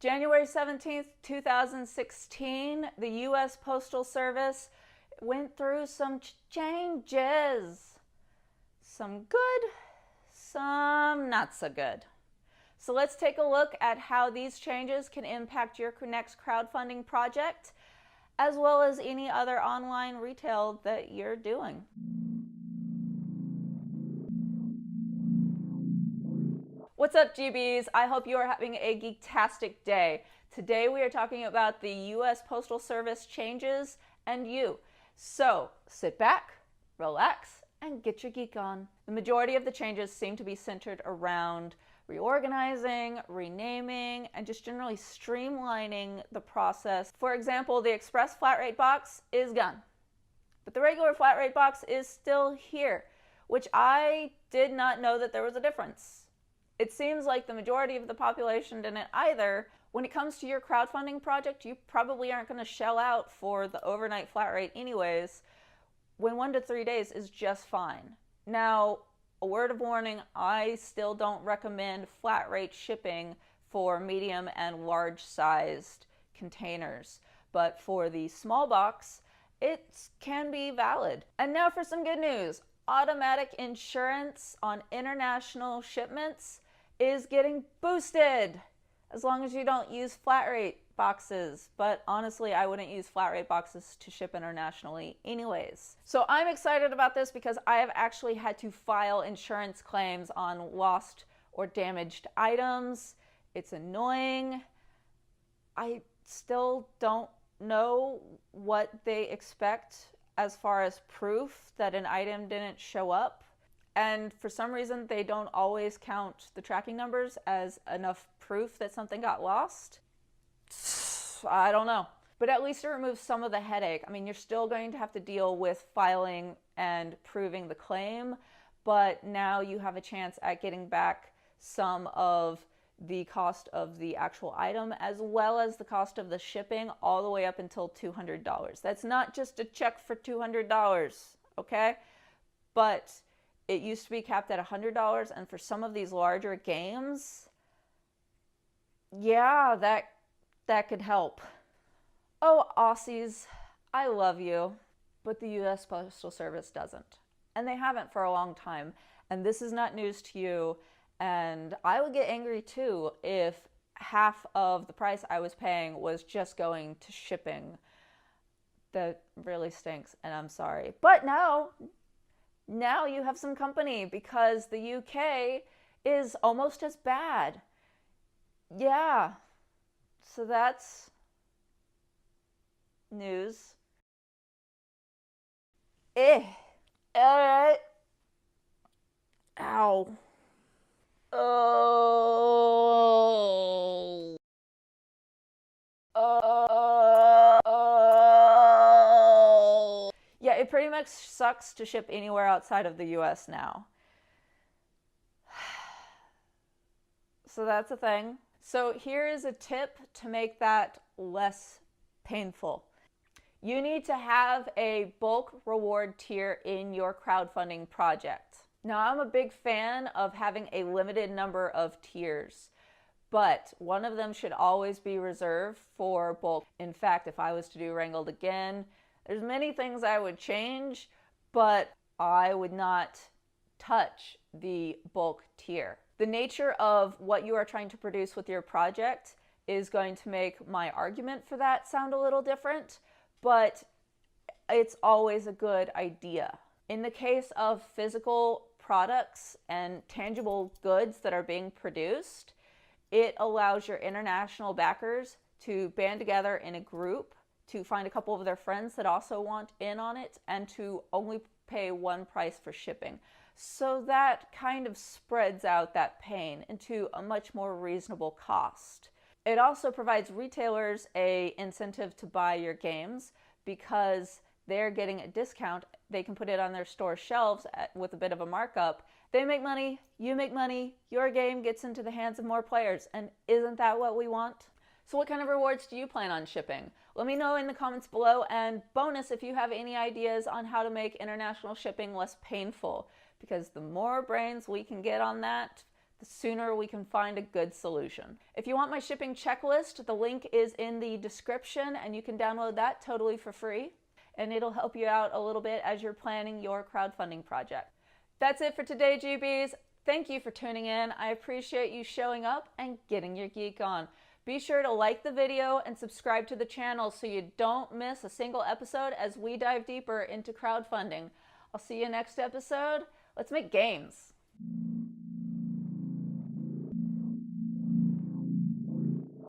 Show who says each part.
Speaker 1: January 17th, 2016, the U.S. Postal Service went through some changes. Some good, some not so good. So let's take a look at how these changes can impact your next crowdfunding project, as well as any other online retail that you're doing. What's up, GBs? I hope you are having a geektastic day. Today we are talking about the U.S. Postal Service changes and you. So sit back, relax, and get your geek on. The majority of the changes seem to be centered around reorganizing, renaming, and just generally streamlining the process. For example, the express flat rate box is gone, but the regular flat rate box is still here, which I did not know that there was a difference. It seems like the majority of the population didn't either. When it comes to your crowdfunding project, you probably aren't going to shell out for the overnight flat rate anyways, when 1 to 3 days is just fine. Now, a word of warning, I still don't recommend flat rate shipping for medium and large sized containers, but for the small box, it can be valid. And now for some good news. Automatic insurance on international shipments is getting boosted, as long as you don't use flat rate boxes. But honestly, I wouldn't use flat rate boxes to ship internationally anyways. So I'm excited about this because I have actually had to file insurance claims on lost or damaged items. It's annoying. I still don't know what they expect as far as proof that an item didn't show up. And for some reason, they don't always count the tracking numbers as enough proof that something got lost. I don't know. But at least it removes some of the headache. I mean, you're still going to have to deal with filing and proving the claim, but now you have a chance at getting back some of the cost of the actual item, as well as the cost of the shipping, all the way up until $200. That's not just a check for $200, okay? But it used to be capped at $100, and for some of these larger games, yeah, that could help. Oh, Aussies, I love you, but the U.S. Postal Service doesn't. And they haven't for a long time. And this is not news to you. And I would get angry too if half of the price I was paying was just going to shipping. That really stinks, and I'm sorry. But now you have some company, because the UK is almost as bad. Yeah, so that's news. Ow. Oh. Yeah, it pretty much sucks to ship anywhere outside of the US now. So that's a thing. So here is a tip to make that less painful. You need to have a bulk reward tier in your crowdfunding project. Now, I'm a big fan of having a limited number of tiers, but one of them should always be reserved for bulk. In fact, if I was to do Wrangled again, there's many things I would change, but I would not touch the bulk tier. The nature of what you are trying to produce with your project is going to make my argument for that sound a little different, but it's always a good idea. In the case of physical products and tangible goods that are being produced, it allows your international backers to band together in a group, to find a couple of their friends that also want in on it, and to only pay one price for shipping. So that kind of spreads out that pain into a much more reasonable cost. It also provides retailers an incentive to buy your games, because they're getting a discount. They can put it on their store shelves with a bit of a markup. They make money, you make money, your game gets into the hands of more players. And isn't that what we want? So what kind of rewards do you plan on shipping? Let me know in the comments below, and bonus if you have any ideas on how to make international shipping less painful, because the more brains we can get on that, the sooner we can find a good solution. If you want my shipping checklist, the link is in the description and you can download that totally for free. And it'll help you out a little bit as you're planning your crowdfunding project. That's it for today, GBs. Thank you for tuning in. I appreciate you showing up and getting your geek on. Be sure to like the video and subscribe to the channel so you don't miss a single episode as we dive deeper into crowdfunding. I'll see you next episode. Let's make games.